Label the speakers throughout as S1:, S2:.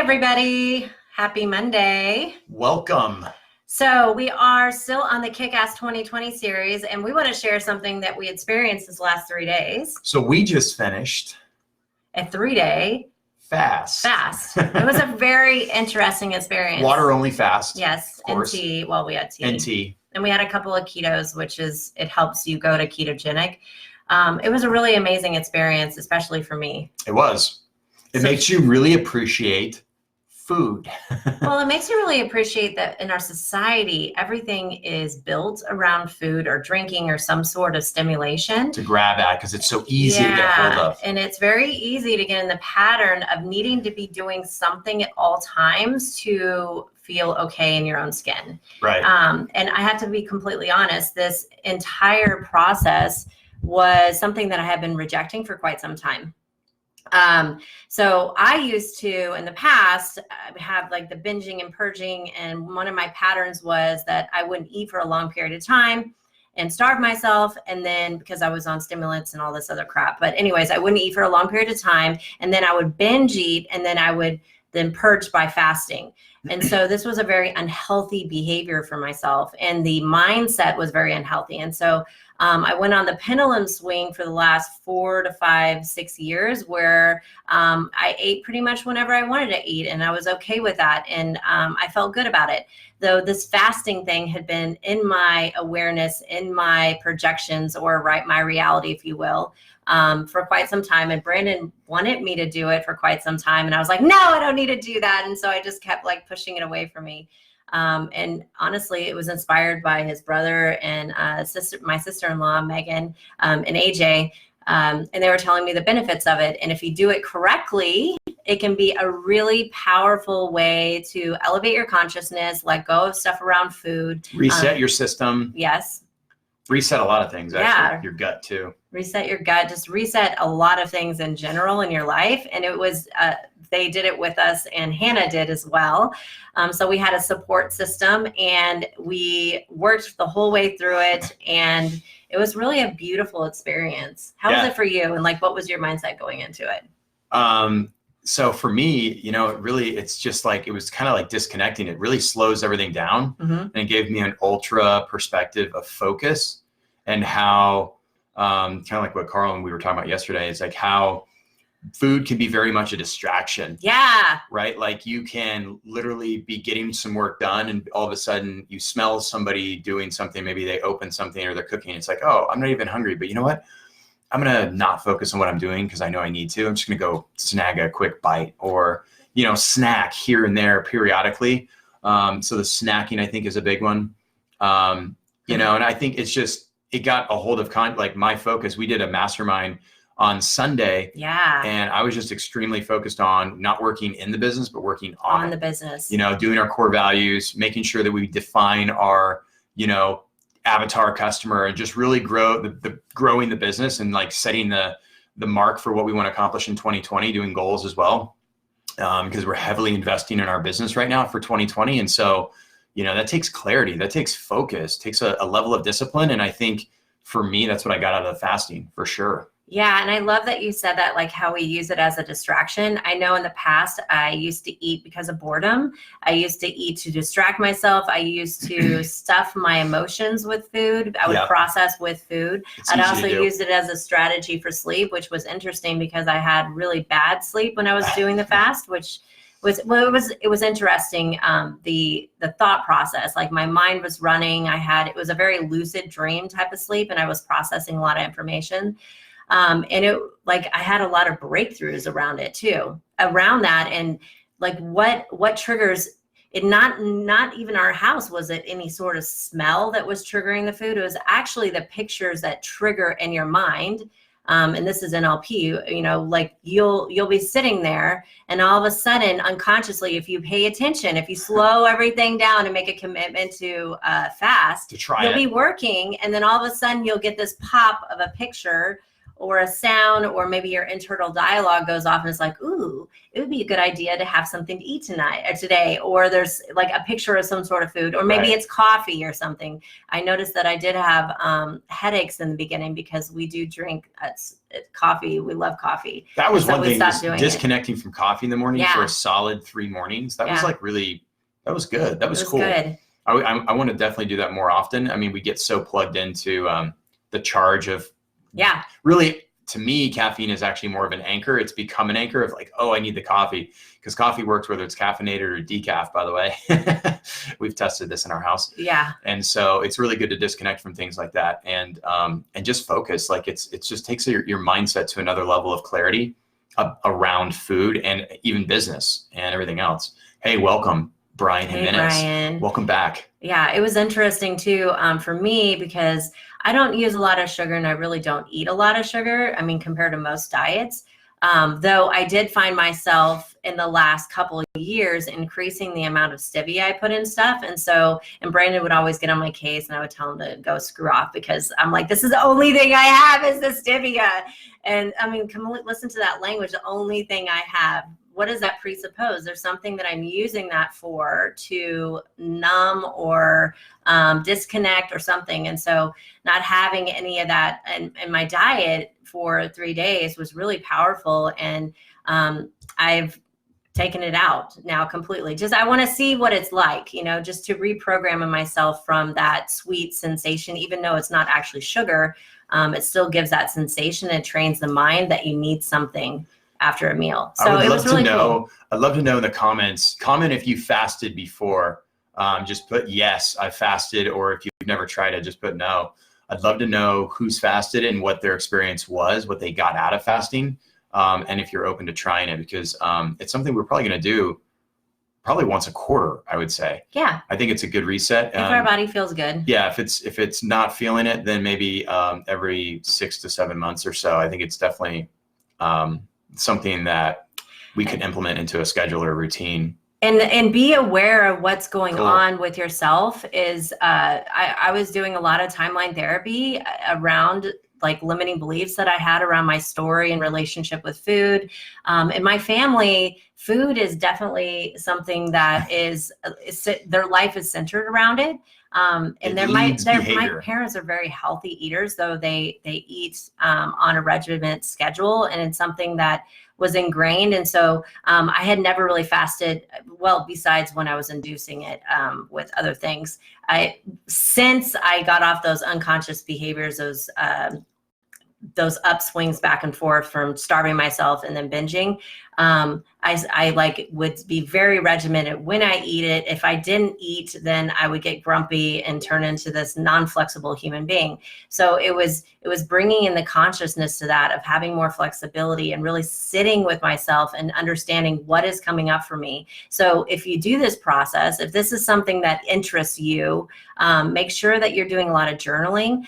S1: everybody. Happy Monday.
S2: Welcome.
S1: So we are still on the Kick-Ass 2020 series, and we want to share something that we experienced this last 3 days.
S2: So we just finished
S1: a 3-day
S2: fast.
S1: It was a very interesting experience.
S2: Water only fast.
S1: Yes, and tea. Well, we had tea.
S2: And tea.
S1: And we had a couple of ketos, which is, it helps you go to ketogenic. It was a really amazing experience, especially for me.
S2: It was. It makes you really appreciate food.
S1: Well, it makes you really appreciate that in our society, everything is built around food or drinking or some sort of stimulation.
S2: To grab at, because it's so easy to get hold of.
S1: And it's very easy to get in the pattern of needing to be doing something at all times to feel okay in your own skin.
S2: Right.
S1: And I have to be completely honest, this entire process was something that I had been rejecting for quite some time. So I used to, in the past, have like the binging and purging. And one of my patterns was that I wouldn't eat for a long period of time and starve myself. And then because I was on stimulants and all this other crap, but anyways, I wouldn't eat for a long period of time. And then I would binge eat, and then I would then purge by fasting. And so this was a very unhealthy behavior for myself, and the mindset was very unhealthy. And so I went on the pendulum swing for the last 4 to 5, 6 years where I ate pretty much whenever I wanted to eat, and I was okay with that. And I felt good about it. Though this fasting thing had been in my awareness, in my projections, or my reality, if you will, for quite some time. And Brandon wanted me to do it for quite some time. And I was like, no, I don't need to do that. And so I just kept like pushing it away from me. And honestly, it was inspired by his brother and my sister-in-law, Megan, and AJ. And they were telling me the benefits of it. And if you do it correctly, it can be a really powerful way to elevate your consciousness, let go of stuff around food.
S2: Reset your system.
S1: Yes.
S2: Reset a lot of things, actually. Yeah. Your gut, too.
S1: Reset your gut. Just reset a lot of things in general in your life. And it was, they did it with us, and Hannah did as well. So we had a support system, and we worked the whole way through it. And it was really a beautiful experience. How was it for you? And like, what was your mindset going into it?
S2: So for me, you know, it's just like, it was kind of like disconnecting. It really slows everything down. Mm-hmm. And it gave me an ultra perspective of focus, and how, kind of like what Carl and we were talking about yesterday, it's like how food can be very much a distraction.
S1: Yeah.
S2: Right? Like you can literally be getting some work done, and all of a sudden you smell somebody doing something. Maybe they open something or they're cooking. It's like, oh, I'm not even hungry, but you know what? I'm going to not focus on what I'm doing because I know I need to. I'm just going to go snag a quick bite, or, you know, snack here and there periodically. So the snacking, I think, is a big one. You know, and I think it's just, it got a hold of like my focus. We did a mastermind on Sunday.
S1: Yeah.
S2: And I was just extremely focused on not working in the business, but working on
S1: the business.
S2: You know, doing our core values, making sure that we define our, you know, avatar customer, and just really growing the business, and like setting the mark for what we want to accomplish in 2020, doing goals as well. Because we're heavily investing in our business right now for 2020. And so, you know, that takes clarity, that takes focus, takes a level of discipline. And I think for me, that's what I got out of the fasting for sure.
S1: Yeah. And I love that you said that, like how we use it as a distraction. I know in the past, I used to eat because of boredom. I used to eat to distract myself. I used to stuff my emotions with food. I would process with food. I'd also use it as a strategy for sleep, which was interesting because I had really bad sleep when I was doing the fast, which was, it was interesting. The thought process, like my mind was running. It was a very lucid dream type of sleep, and I was processing a lot of information. And it, like, I had a lot of breakthroughs around it too, around that. And like, what triggers it? Not even our house was it any sort of smell that was triggering the food. It was actually the pictures that trigger in your mind. And this is NLP, you know, like you'll be sitting there, and all of a sudden, unconsciously, if you pay attention, if you slow everything down and make a commitment to fast, you'll be working. And then all of a sudden you'll get this pop of a picture or a sound, or maybe your internal dialogue goes off and it's like, ooh, it would be a good idea to have something to eat tonight or today, or there's like a picture of some sort of food, or maybe it's coffee or something. I noticed that I did have headaches in the beginning because we do drink coffee. We love coffee.
S2: That was one thing, just disconnecting from coffee in the morning for a solid 3 mornings. That was like really, that was good. That was cool. Good. I want to definitely do that more often. I mean, we get so plugged into the charge of, really, to me, caffeine is actually more of an anchor. It's become an anchor of like, oh, I need the coffee, because coffee works whether it's caffeinated or decaf, by the way. We've tested this in our house. Yeah. And so it's really good to disconnect from things like that and just focus. Like it just takes your mindset to another level of clarity around food and even business and everything else. Hey, welcome, Brian Jimenez. Brian. Welcome back.
S1: Yeah, it was interesting too for me, because I don't use a lot of sugar and I really don't eat a lot of sugar. I mean, compared to most diets, though I did find myself in the last couple of years increasing the amount of stevia I put in stuff. And Brandon would always get on my case and I would tell him to go screw off, because I'm like, this is the only thing I have is the stevia. And I mean, listen to that language, the only thing I have. What does that presuppose? There's something that I'm using that for to numb or disconnect or something. And so not having any of that in my diet for 3 days was really powerful. And I've taken it out now completely. Just, I want to see what it's like, just to reprogram myself from that sweet sensation, even though it's not actually sugar. It still gives that sensation. It trains the mind that you need something after a meal. So it was really cool.
S2: I'd love to know in the comments, comment if you fasted before, just put yes, I fasted, or if you've never tried it, just put no. I'd love to know who's fasted and what their experience was, what they got out of fasting, and if you're open to trying it, because it's something we're probably going to do probably once a quarter, I would say. Yeah. I think it's a good reset.
S1: If our body feels good.
S2: Yeah, if it's not feeling it, then maybe every 6 to 7 months or so. I think it's definitely something that we could implement into a schedule or routine.
S1: And be aware of what's going on with yourself. I was doing a lot of timeline therapy around like limiting beliefs that I had around my story and relationship with food. In my family, food is definitely something that is their life is centered around it. And my parents are very healthy eaters, though they eat on a regimented schedule, and it's something that was ingrained. And so I had never really fasted, well, besides when I was inducing it with other things. Since I got off those unconscious behaviors, those upswings back and forth from starving myself and then binging, I like would be very regimented when I eat it. If I didn't eat, then I would get grumpy and turn into this non-flexible human being. So it was bringing in the consciousness to that, of having more flexibility and really sitting with myself and understanding what is coming up for me. So if you do this process, if this is something that interests you, make sure that you're doing a lot of journaling.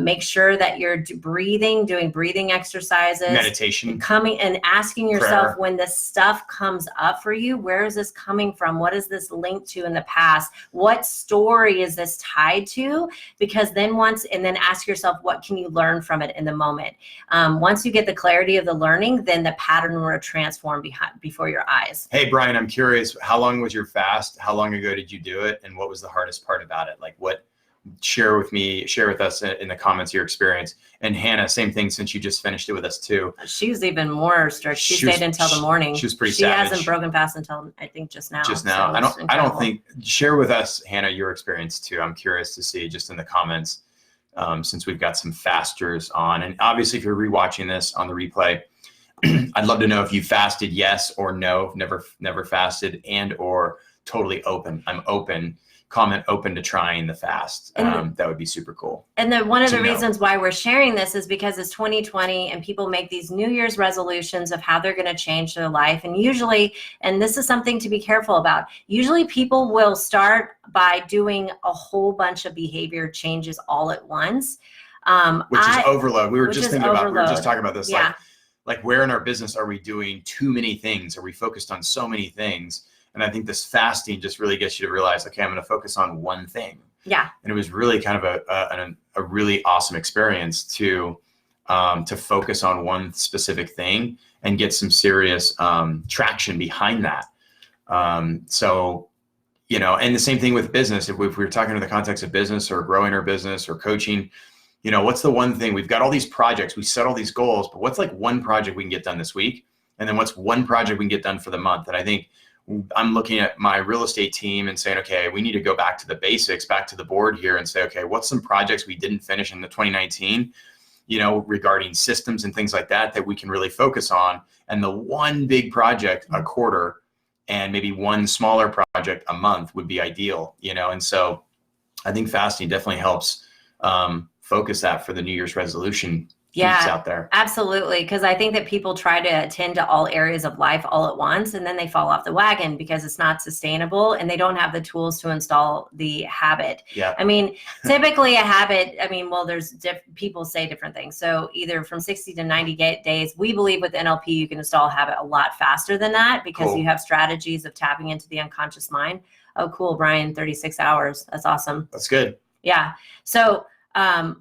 S1: Make sure that you're doing breathing exercises,
S2: meditation,
S1: coming and asking yourself, when this stuff comes up for you, where is this coming from? What is this linked to in the past? What story is this tied to? Because then ask yourself, what can you learn from it in the moment? Once you get the clarity of the learning, then the pattern will transform before your eyes.
S2: Hey, Brian, I'm curious, how long was your fast? How long ago did you do it? And what was the hardest part about it? Like share with us in the comments your experience. And Hannah, same thing, since you just finished it with us too.
S1: She was even more strict. She stayed until the morning.
S2: She was pretty savage.
S1: She hasn't broken fast until I think just now.
S2: So I don't think, share with us, Hannah, your experience too. I'm curious to see just in the comments, since we've got some fasters on. And obviously if you're rewatching this on the replay, I'd love to know if you fasted, yes or no, never fasted, and or totally open. I'm open. Comment open to trying the fast. That would be super cool.
S1: And then one of the reasons why we're sharing this is because it's 2020 and people make these New Year's resolutions of how they're going to change their life. And usually, and this is something to be careful about, usually people will start by doing a whole bunch of behavior changes all at once.
S2: Which is overload. We were just talking about this. Yeah. Like where in our business are we doing too many things? Are we focused on so many things? And I think this fasting just really gets you to realize, okay, I'm going to focus on one thing. Yeah. And it was really kind of a really awesome experience to to focus on one specific thing and get some serious traction behind that. So, you know, and the same thing with business. If we were talking in the context of business or growing our business or coaching, you know, what's the one thing? We've got all these projects, we set all these goals, but what's like one project we can get done this week? And then what's one project we can get done for the month? And I think I'm looking at my real estate team and saying, okay, we need to go back to the basics, back to the board here and say, okay, what's some projects we didn't finish in the 2019, you know, regarding systems and things like that, that we can really focus on. And the one big project a quarter and maybe one smaller project a month would be ideal, you know? And so I think fasting definitely helps focus that for the New Year's resolution geeks out there.
S1: Absolutely. Because I think that people try to attend to all areas of life all at once, and then they fall off the wagon because it's not sustainable and they don't have the tools to install the habit.
S2: Yeah.
S1: I mean, typically a habit, I mean, well, there's people say different things. So either from 60 to 90 days, we believe with NLP, you can install a habit a lot faster than that because you have strategies of tapping into the unconscious mind. Oh, cool, Brian, 36 hours. That's awesome.
S2: That's good.
S1: Yeah. So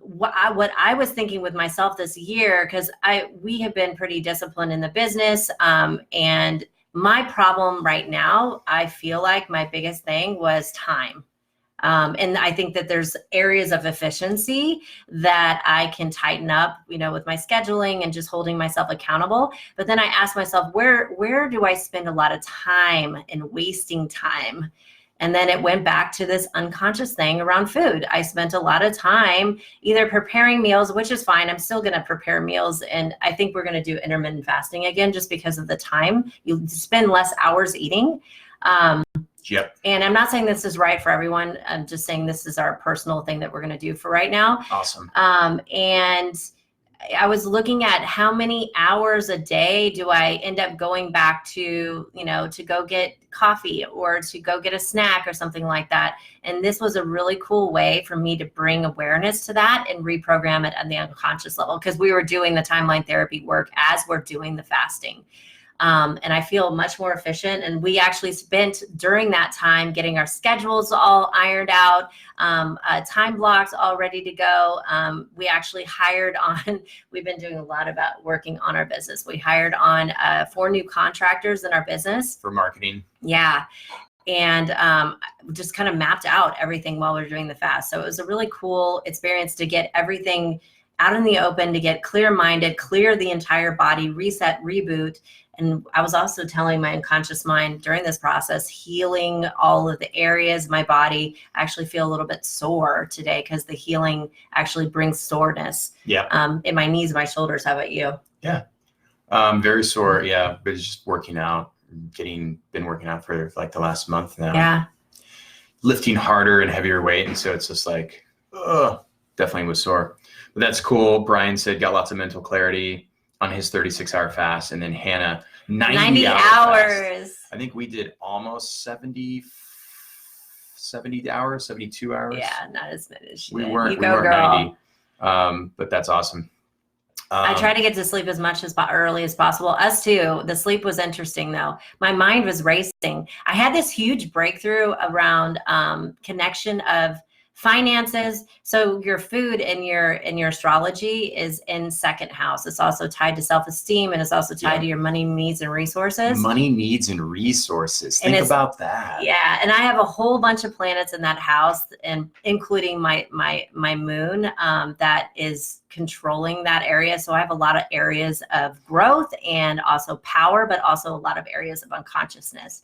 S1: what I was thinking with myself this year, because we have been pretty disciplined in the business, and my problem right now, I feel like my biggest thing was time. And I think that there's areas of efficiency that I can tighten up, you know, with my scheduling and just holding myself accountable. But then I asked myself, where do I spend a lot of time and wasting time? And then it went back to this unconscious thing around food. I spent a lot of time either preparing meals, which is fine. I'm still going to prepare meals. And I think we're going to do intermittent fasting again, just because of the time. You spend less hours eating.
S2: Yep.
S1: And I'm not saying this is right for everyone. I'm just saying this is our personal thing that we're going to do for right now.
S2: Awesome.
S1: And I was looking at how many hours a day do I end up going back to, you know, to go get coffee or to go get a snack or something like that. And this was a really cool way for me to bring awareness to that and reprogram it at the unconscious level, because we were doing the timeline therapy work as we're doing the fasting. And I feel much more efficient. And we actually spent during that time getting our schedules all ironed out, time blocks all ready to go. We actually hired on, we've been doing a lot about working on our business. We hired on 4 new contractors in our business.
S2: For marketing.
S1: Yeah. And just kind of mapped out everything while we were doing the fast. So it was a really cool experience to get everything out in the open, to get clear-minded, clear the entire body, reset, reboot. And I was also telling my unconscious mind during this process, healing all of the areas of my body. I actually feel a little bit sore today because the healing actually brings soreness.
S2: Yeah.
S1: In my knees, my shoulders. How about you?
S2: Yeah. Very sore. Yeah. But just working out, been working out for like the last month now.
S1: Yeah.
S2: Lifting harder and heavier weight. And so it's just like, definitely was sore. But that's cool. Brian said got lots of mental clarity on his 36-hour fast, and then Hannah 90 hours. I think we did almost 70 hours, 72 hours.
S1: Yeah, not as many as
S2: we weren't 90. But that's awesome.
S1: I try to get to sleep as much as early as possible. Us too. The sleep was interesting though. My mind was racing. I had this huge breakthrough around connection of finances. So your food and your astrology is in second house. It's also tied to self-esteem, and it's also tied to your money needs and resources.
S2: Money needs and resources. Think about that.
S1: Yeah. And I have a whole bunch of planets in that house, and including my moon that is controlling that area. So I have a lot of areas of growth and also power, but also a lot of areas of unconsciousness.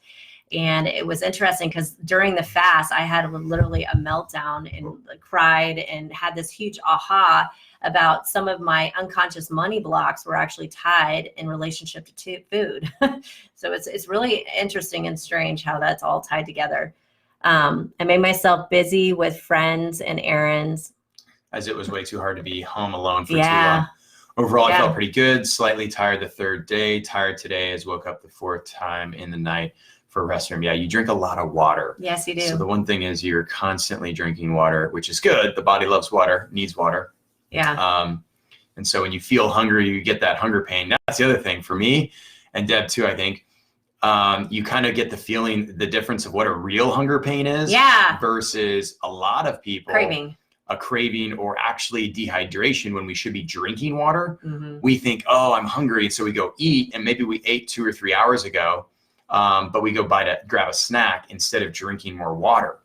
S1: And it was interesting because during the fast, I had literally a meltdown and cried and had this huge aha about some of my unconscious money blocks were actually tied in relationship to food. So it's really interesting and strange how that's all tied together. I made myself busy with friends and errands.
S2: As it was way too hard to be home alone for too long. Overall, I felt pretty good, slightly tired the 3rd day, tired today as woke up the 4th time in the night for restroom. Yeah, you drink a lot of water.
S1: Yes, you do.
S2: So the one thing is you're constantly drinking water, which is good. The body loves water, needs water.
S1: Yeah.
S2: And so when you feel hungry, you get that hunger pain. That's the other thing for me and Deb too, I think. You kind of get the feeling, the difference of what a real hunger pain is versus a lot of people.
S1: Craving.
S2: a craving or actually dehydration when we should be drinking water,
S1: Mm-hmm.
S2: we think, oh, I'm hungry. So we go eat, and maybe we ate 2 or 3 hours ago, but we go grab a snack instead of drinking more water,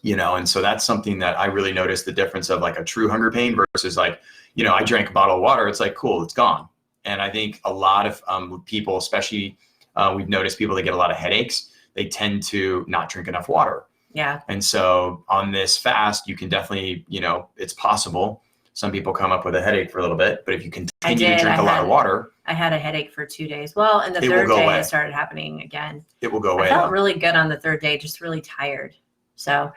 S2: you know? And so that's something that I really noticed the difference of like a true hunger pain versus like, you know, I drank a bottle of water. It's like, cool, it's gone. And I think a lot of people, especially we've noticed people that get a lot of headaches, they tend to not drink enough water.
S1: Yeah.
S2: And so on this fast, you can definitely, you know, it's possible. Some people come up with a headache for a little bit, but if you continue to drink a lot of water.
S1: I had a headache for 2 days. Well, and the third day it started happening again.
S2: It will go away.
S1: I felt really good on the third day, just really tired. So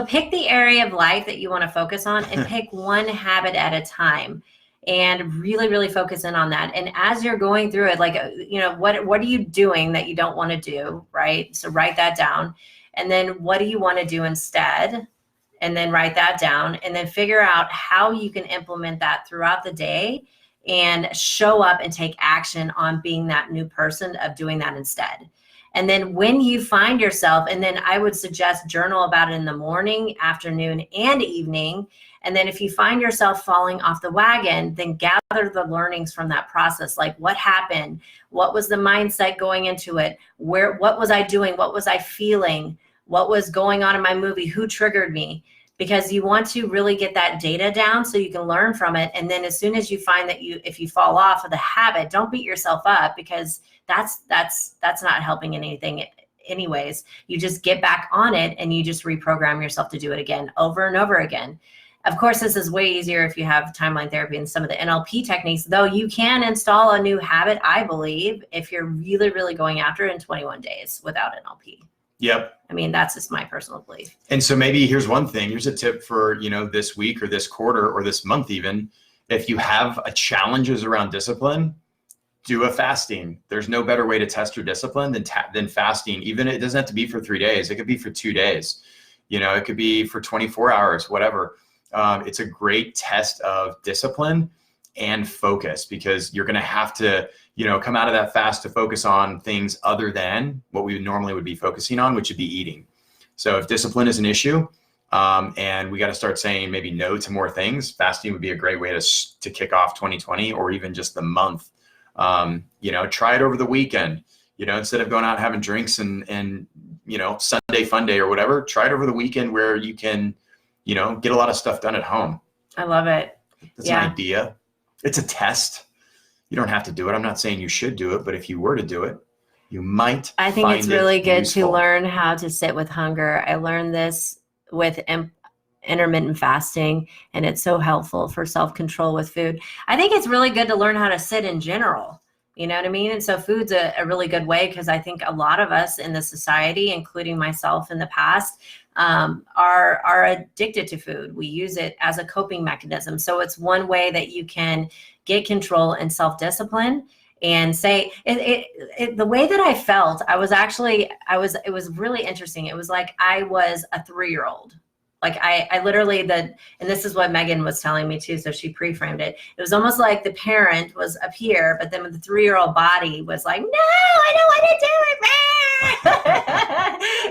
S1: pick the area of life that you want to focus on and pick one habit at a time and really, really focus in on that. And as you're going through it, like, you know, what are you doing that you don't want to do, right? So write that down. And then what do you want to do instead? And then write that down and then figure out how you can implement that throughout the day and show up and take action on being that new person of doing that instead. And then when you find yourself, and then I would suggest journal about it in the morning, afternoon, and evening. And then if you find yourself falling off the wagon, then gather the learnings from that process. Like, what happened? What was the mindset going into it? What was I doing? What was I feeling? What was going on in my movie? Who triggered me? Because you want to really get that data down so you can learn from it. And then as soon as you find that if you fall off of the habit, don't beat yourself up, because that's not helping anything anyways. You just get back on it and you just reprogram yourself to do it again over and over again. Of course, this is way easier if you have timeline therapy and some of the NLP techniques, though you can install a new habit, I believe, if you're really, really going after it in 21 days without NLP.
S2: Yep.
S1: I mean, that's just my personal belief.
S2: And so maybe here's one thing. Here's a tip for, you know, this week or this quarter or this month even. If you have challenges around discipline, do a fasting. There's no better way to test your discipline than fasting. Even it doesn't have to be for 3 days. It could be for 2 days. You know, it could be for 24 hours, whatever. It's a great test of discipline and focus, because you're going to have to, you know, come out of that fast to focus on things other than what we normally would be focusing on, which would be eating. So if discipline is an issue, and we got to start saying maybe no to more things, fasting would be a great way to kick off 2020 or even just the month. You know, try it over the weekend, you know, instead of going out and having drinks and, you know, Sunday fun day or whatever, try it over the weekend where you can, you know, get a lot of stuff done at home.
S1: I love it.
S2: That's an idea. It's a test. You don't have to do it. I'm not saying you should do it, but if you were to do it, you might.
S1: I think it's really good to learn how to sit with hunger. I learned this with intermittent fasting, and it's so helpful for self-control with food. I think it's really good to learn how to sit in general. You know what I mean? And so food's a really good way, because I think a lot of us in the society, including myself in the past, are addicted to food. We use it as a coping mechanism. So it's one way that you can get control and self-discipline and say the way that I felt, it was really interesting. It was like I was a 3-year-old. Like I literally, and this is what Megan was telling me too, so she pre-framed it. It was almost like the parent was up here, but then the 3-year-old body was like, no, I don't want to do it,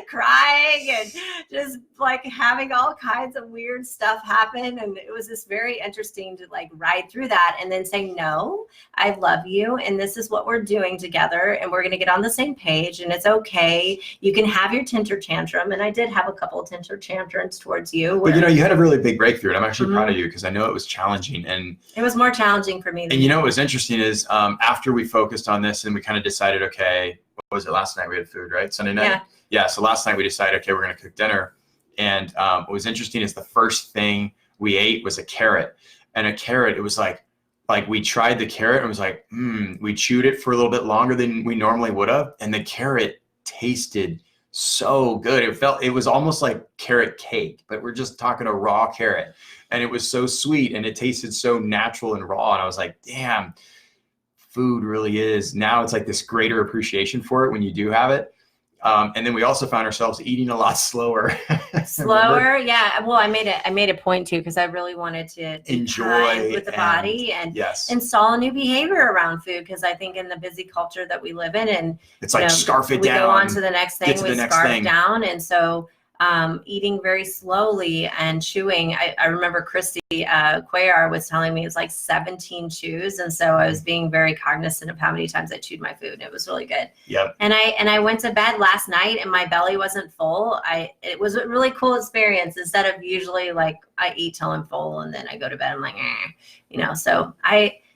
S1: crying and just like having all kinds of weird stuff happen. And it was just very interesting to like ride through that and then say, no, I love you. And this is what we're doing together. And we're going to get on the same page, and it's okay. You can have your temper tantrum. And I did have a couple of temper tantrums towards you.
S2: But you know, you had a really big breakthrough, and I'm actually proud of you, because I know it was challenging. And
S1: it was more challenging for me.
S2: And you know, what was interesting is after we focused on this and we kind of decided, okay, what was it? Last night we had food, right? Sunday night? Yeah. So last night we decided, okay, we're going to cook dinner. And what was interesting is the first thing we ate was a carrot. And a carrot, it was like we tried the carrot and it was like, we chewed it for a little bit longer than we normally would have. And the carrot tasted so good. It was almost like carrot cake, but we're just talking a raw carrot. And it was so sweet and it tasted so natural and raw. And I was like, damn, food really is. Now it's like this greater appreciation for it when you do have it. And then we also found ourselves eating a lot slower.
S1: Slower, yeah. Well, I made a point too, because I really wanted to
S2: enjoy
S1: with the body and
S2: yes,
S1: install a new behavior around food. Because I think in the busy culture that we live in, and
S2: it's like scarf it down.
S1: We go on to the next thing. We scarf down, and so eating very slowly and chewing. I remember Christy Cuellar was telling me it's like 17 chews. And so I was being very cognizant of how many times I chewed my food. And it was really good.
S2: Yep.
S1: And I went to bed last night and my belly wasn't full. It was a really cool experience instead of usually like I eat till I'm full and then I go to bed. I'm like, so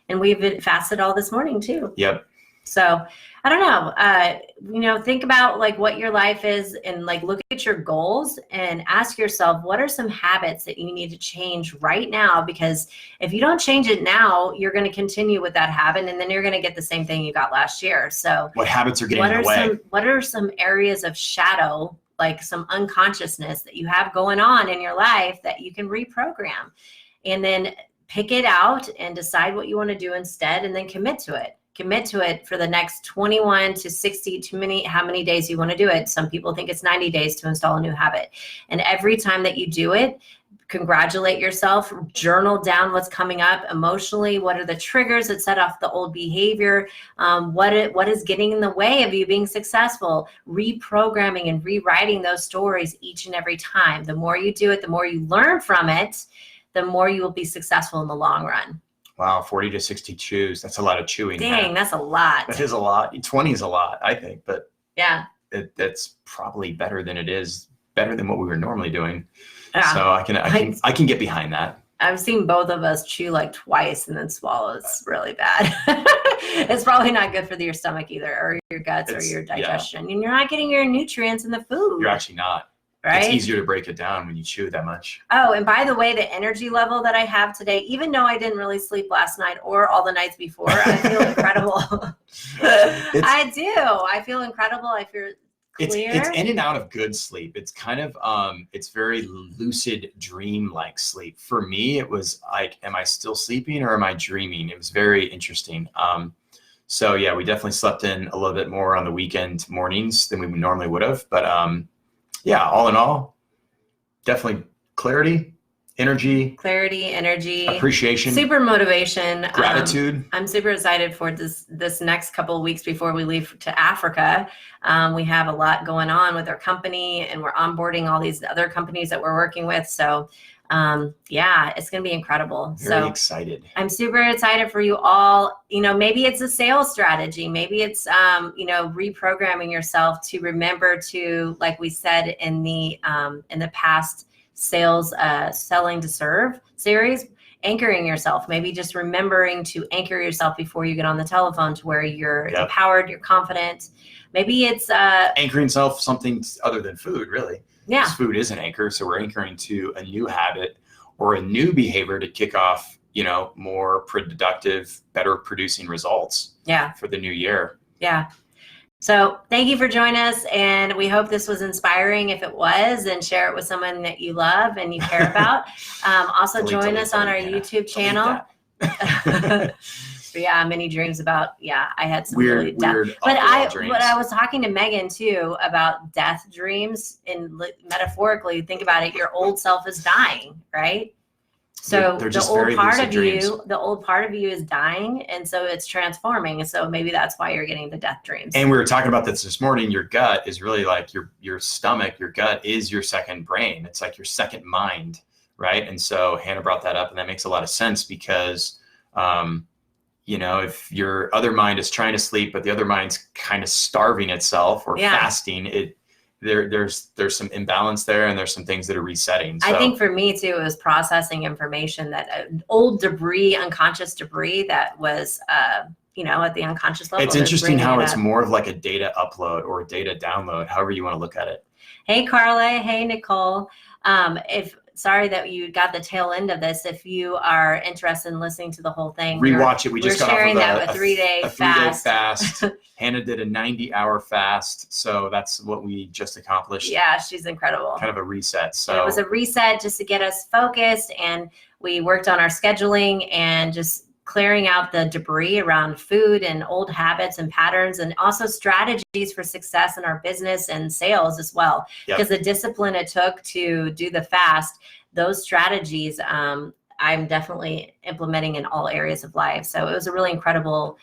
S1: and we've been fasted all this morning too.
S2: Yep.
S1: So I don't know, think about like what your life is and like look at your goals and ask yourself, what are some habits that you need to change right now? Because if you don't change it now, you're going to continue with that habit and then you're going to get the same thing you got last year. So
S2: what habits are getting in the way?
S1: What are some areas of shadow, like some unconsciousness that you have going on in your life that you can reprogram? And then pick it out and decide what you want to do instead and then commit to it. Commit to it for the next 21 to 60 how many days you want to do it. Some people think it's 90 days to install a new habit. And every time that you do it, congratulate yourself, journal down what's coming up emotionally. What are the triggers that set off the old behavior? What is getting in the way of you being successful? Reprogramming and rewriting those stories each and every time. The more you do it, the more you learn from it, the more you will be successful in the long run.
S2: Wow, 40 to 60 chews. That's a lot of chewing.
S1: Dang, that's a lot.
S2: That is a lot. 20 is a lot, I think, but
S1: yeah,
S2: that's probably better than what we were normally doing.
S1: Yeah.
S2: So I can get behind that.
S1: I've seen both of us chew like twice and then swallow. It's really bad. It's probably not good for your stomach either, or your guts, or your digestion. And you're not getting your nutrients in the food.
S2: You're actually not.
S1: Right?
S2: It's easier to break it down when you chew that much.
S1: Oh, and by the way, the energy level that I have today, even though I didn't really sleep last night or all the nights before, I feel incredible. I do. I feel incredible. I feel clear.
S2: It's in and out of good sleep. It's kind of it's very lucid dream-like sleep. For me, it was like, am I still sleeping or am I dreaming? It was very interesting. So yeah, we definitely slept in a little bit more on the weekend mornings than we normally would have. But yeah, all in all, definitely clarity, energy, appreciation,
S1: super motivation,
S2: gratitude.
S1: I'm super excited for this next couple of weeks before we leave to Africa. We have a lot going on with our company and we're onboarding all these other companies that we're working with. So yeah, it's going to be incredible.
S2: Very excited.
S1: I'm super excited for you all. Maybe it's a sales strategy. Maybe it's, reprogramming yourself to remember to, like we said in the past sales, selling to serve series, anchoring yourself, maybe just remembering to anchor yourself before you get on the telephone to where you're empowered, you're confident. Maybe it's,
S2: anchoring self something other than food, really.
S1: Yeah.
S2: Because food is an anchor. So we're anchoring to a new habit or a new behavior to kick off, more productive, better producing results for the new year.
S1: Yeah. So thank you for joining us. And we hope this was inspiring. If it was, and share it with someone that you love and you care about. Also join us on our YouTube channel. But yeah, many dreams about, I had some
S2: weird
S1: really death. But
S2: dreams.
S1: I was talking to Megan too about death dreams, and metaphorically, think about it, your old self is dying, right? So
S2: they're
S1: the old part of you is dying, and so it's transforming. And so maybe that's why you're getting the death dreams.
S2: And we were talking about this morning. Your gut is really like your stomach. Your gut is your second brain. It's like your second mind, right? And so Hannah brought that up, and that makes a lot of sense because if your other mind is trying to sleep, but the other mind's kind of starving itself or fasting, there's some imbalance there, and there's some things that are resetting. So,
S1: I think for me too, it was processing information that old debris, unconscious debris that was, at the unconscious level.
S2: It's interesting how it's more of like a data upload or a data download, however you want to look at it.
S1: Hey, Carla. Hey, Nicole. Sorry that you got the tail end of this. If you are interested in listening to the whole thing,
S2: rewatch it. We just got
S1: sharing
S2: off of
S1: a 3-day fast.
S2: Hannah did a 90-hour fast, so that's what we just accomplished.
S1: Yeah, she's incredible.
S2: Kind of a reset. So
S1: it was a reset just to get us focused, and we worked on our scheduling and just clearing out the debris around food and old habits and patterns, and also strategies for success in our business and sales as well. Because the discipline it took to do the fast, those strategies, I'm definitely implementing in all areas of life. So it was a really incredible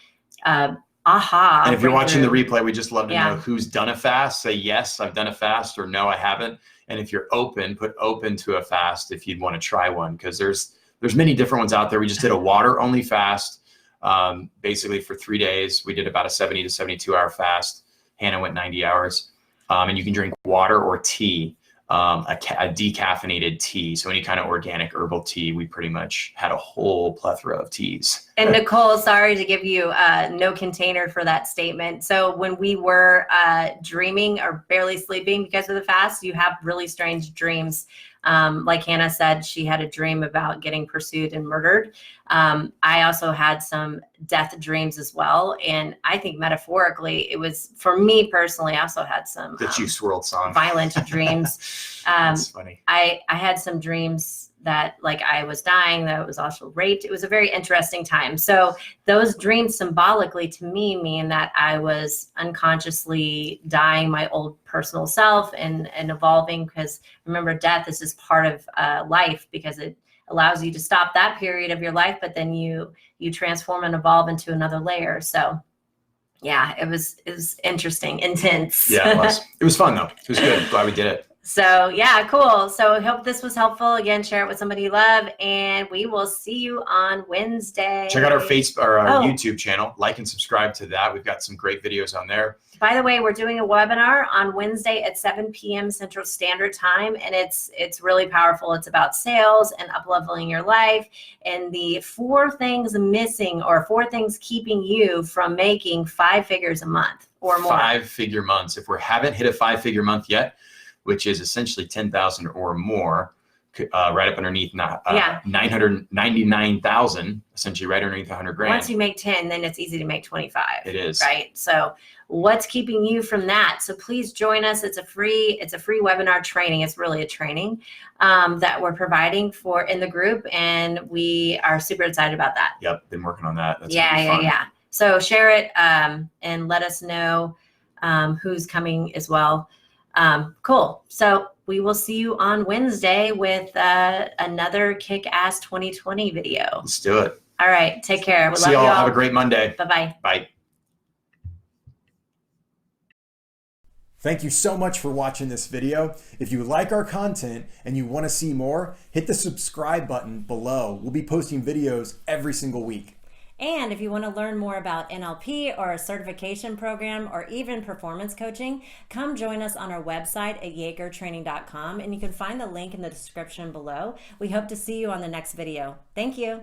S1: aha.
S2: And if you're watching the
S1: breakthrough.
S2: replay, we just love to know who's done a fast. Say, yes, I've done a fast, or no, I haven't. And if you're open, put open to a fast if you'd want to try one, because there's many different ones out there. We just did a water only fast, basically for 3 days. We did about a 70 to 72 hour fast. Hannah went 90 hours. And you can drink water or tea, a decaffeinated tea. So any kind of organic herbal tea. We pretty much had a whole plethora of teas.
S1: And Nicole, sorry to give you no container for that statement. So when we were dreaming or barely sleeping because of the fast, you have really strange dreams. Like Hannah said, she had a dream about getting pursued and murdered. I also had some death dreams as well. And I think metaphorically, it was, for me personally, I also had some
S2: The Juice WRLD song.
S1: Violent dreams.
S2: That's funny.
S1: I had some dreams that like I was dying, that I was also raped. It was a very interesting time. So those dreams symbolically to me mean that I was unconsciously dying my old personal self and evolving, because remember, death is just part of life, because it allows you to stop that period of your life, but then you transform and evolve into another layer. So yeah, it was interesting, intense.
S2: Yeah, it was. It was fun though. It was good. Glad we did it.
S1: So yeah, cool. So I hope this was helpful. Again, share it with somebody you love, and we will see you on Wednesday.
S2: Check out our Facebook or our YouTube channel. Like and subscribe to that. We've got some great videos on there.
S1: By the way, we're doing a webinar on Wednesday at 7 p.m. Central Standard Time, and it's really powerful. It's about sales and up-leveling your life, and the 4 things missing, or 4 things keeping you from making 5 figures a month or more.
S2: 5-figure months. If we haven't hit a 5-figure month yet, which is essentially 10,000 or more, right up underneath 999,000, essentially right underneath 100 grand.
S1: Once you make 10, then it's easy to make 25.
S2: It is.
S1: Right. So what's keeping you from that? So please join us. It's a free webinar training. It's really a training that we're providing in the group, and we are super excited about that.
S2: Yep, been working on that. That's
S1: yeah. So share it and let us know who's coming as well. Cool. So we will see you on Wednesday with another kick-ass 2020 video.
S2: Let's do it.
S1: All right. Take care. We love
S2: See
S1: you
S2: y'all.
S1: all.
S2: Have a great Monday.
S1: Bye-bye.
S2: Bye.
S3: Thank you so much for watching this video. If you like our content and you want to see more, hit the subscribe button below. We'll be posting videos every single week.
S1: And if you want to learn more about NLP or a certification program or even performance coaching, come join us on our website at yagertraining.com, and you can find the link in the description below. We hope to see you on the next video. Thank you.